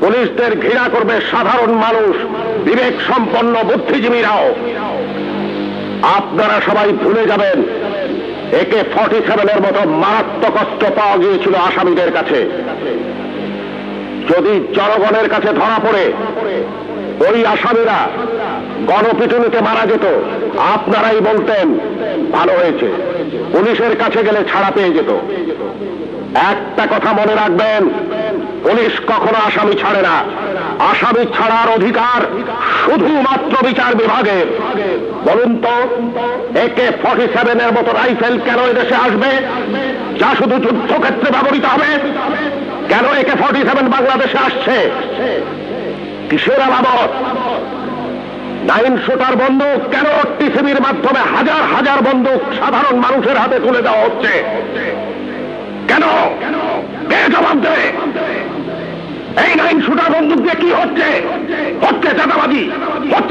পুলিশদের ঘৃণা করবে সাধারণ মানুষ, বিবেক সম্পন্ন বুদ্ধিজীবীরাও। আপনারা সবাই ভুলে যাবেন AK-47 মতো মারাত্মক অস্ত্র পাওয়া গিয়েছিল আসামিদের কাছে। যদি জনগণের কাছে ধরা পড়ে ওই আসামিরা গণপিটুনিতে মারা যেত, আপনারাই বলতেন ভালো হয়েছে, পুলিশের কাছে গেলে ছাড়া পেয়ে যেত। একটা কথা মনে রাখবেন, পুলিশ কখনো আসামি ছাড়ে না। আসামি ছাড়ার অধিকার শুধুমাত্র বিচার বিভাগের। বলুন তো, AK-47 মতো রাইফেল কেন এদেশে আসবে, যা শুধু যুদ্ধক্ষেত্রে ব্যবহৃত হবে? কেন AK-47 বাংলাদেশে আসছে? কিসের আলামত? 9 শুটার বন্দুক কেন টিসিবির মাধ্যমে হাজার হাজার বন্দুক সাধারণ মানুষের হাতে তুলে দেওয়া হচ্ছে? কেন? কে জবাব দেবে? এই 9 শুটার বন্দুক দিয়ে কি হচ্ছে? হচ্ছে চাঁদাবাজি, হচ্ছে